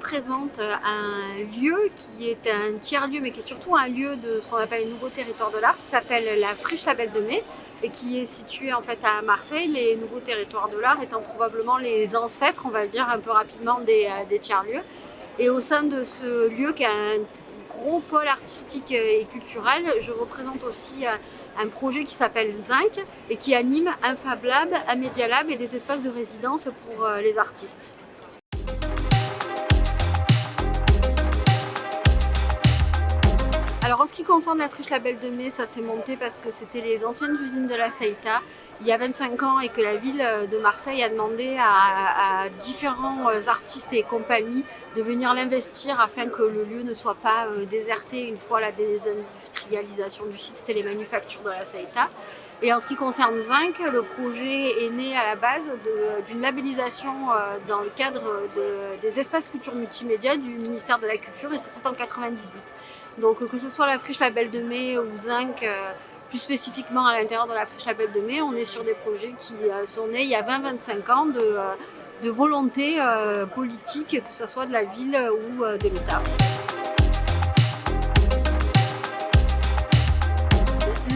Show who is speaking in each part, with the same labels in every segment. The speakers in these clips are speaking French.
Speaker 1: représente un lieu qui est un tiers-lieu, mais qui est surtout un lieu de ce qu'on appelle les nouveaux territoires de l'art, qui s'appelle la Friche La Belle de Mai, et qui est situé en fait à Marseille, les nouveaux territoires de l'art étant probablement les ancêtres, on va dire un peu rapidement, des tiers-lieux. Et au sein de ce lieu qui est un gros pôle artistique et culturel, je représente aussi un projet qui s'appelle Zinc et qui anime un Fab Lab, un Media Lab et des espaces de résidence pour les artistes. Alors en ce qui concerne la Friche La Belle de Mai, ça s'est monté parce que c'était les anciennes usines de la Ceuta il y a 25 ans et que la ville de Marseille a demandé à différents artistes et compagnies de venir l'investir afin que le lieu ne soit pas déserté une fois la désindustrialisation du site, c'était les manufactures de la Ceuta. Et en ce qui concerne Zinc, le projet est né à la base d'une labellisation dans le cadre des espaces culture multimédia du ministère de la Culture, et c'était en 98. Donc que ce soit la Friche La Belle de Mai ou Zinc, plus spécifiquement à l'intérieur de la Friche La Belle de Mai, on est sur des projets qui sont nés il y a 20-25 ans de volonté politique, que ce soit de la ville ou de l'État.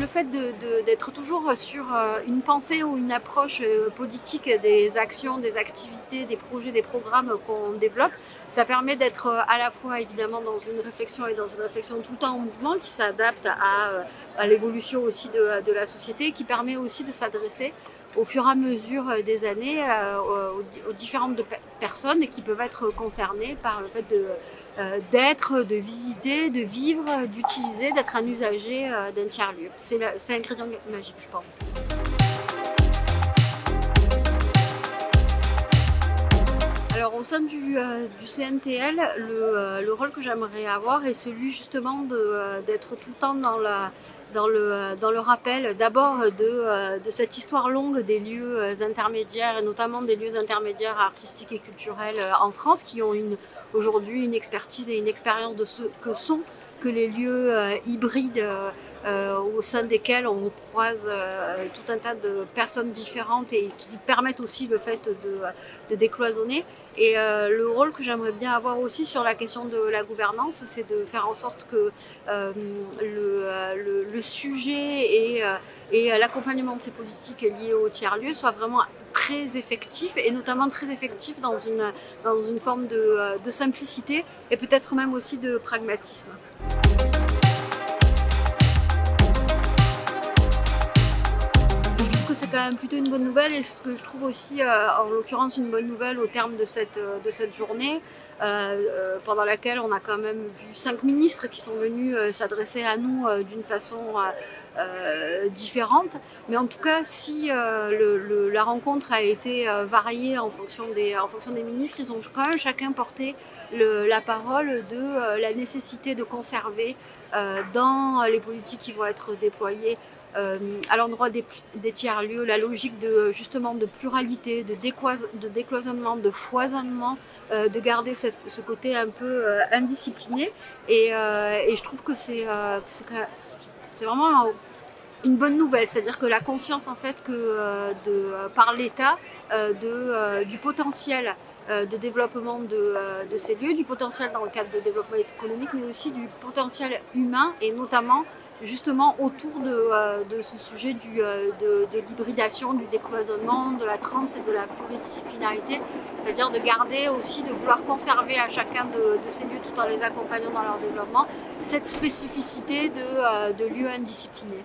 Speaker 1: Le fait d'être toujours sur une pensée ou une approche politique des actions, des activités, des projets, des programmes qu'on développe, ça permet d'être à la fois évidemment dans une réflexion et dans une réflexion tout le temps en mouvement qui s'adapte à l'évolution aussi de la société, qui permet aussi de s'adresser au fur et à mesure des années aux différentes personnes qui peuvent être concernées par le fait d'être, de visiter, de vivre, d'utiliser, d'être un usager d'un tiers-lieu. C'est l'ingrédient magique, je pense. Alors au sein du CNTL, le rôle que j'aimerais avoir est celui justement d'être tout le temps dans le rappel d'abord de cette histoire longue des lieux intermédiaires et notamment des lieux intermédiaires artistiques et culturels en France qui ont aujourd'hui une expertise et une expérience de ce que sont que les lieux hybrides au sein desquels on croise tout un tas de personnes différentes et qui permettent aussi le fait de décloisonner. Et le rôle que j'aimerais bien avoir aussi sur la question de la gouvernance, c'est de faire en sorte que le sujet et l'accompagnement de ces politiques liées au tiers-lieu soient vraiment très effectifs et notamment très effectifs dans une forme de simplicité et peut-être même aussi de pragmatisme. C'est quand même plutôt une bonne nouvelle, et ce que je trouve aussi en l'occurrence une bonne nouvelle au terme de cette journée pendant laquelle on a quand même vu 5 ministres qui sont venus s'adresser à nous d'une façon différente, mais en tout cas si la rencontre a été variée en fonction des ministres, ils ont quand même chacun porté la parole de la nécessité de conserver dans les politiques qui vont être déployées à l'endroit des tiers-lieux, la logique justement de pluralité, de décloisonnement, de foisonnement, de garder ce côté un peu indiscipliné. Et je trouve que c'est vraiment une bonne nouvelle, c'est-à-dire que la conscience en fait par l'État du potentiel de développement de ces lieux, du potentiel dans le cadre de développement économique, mais aussi du potentiel humain et notamment justement autour de ce sujet de l'hybridation, du décloisonnement, de la trans et de la pluridisciplinarité, c'est-à-dire de garder aussi, de vouloir conserver à chacun de ces lieux tout en les accompagnant dans leur développement, cette spécificité de lieux indisciplinés.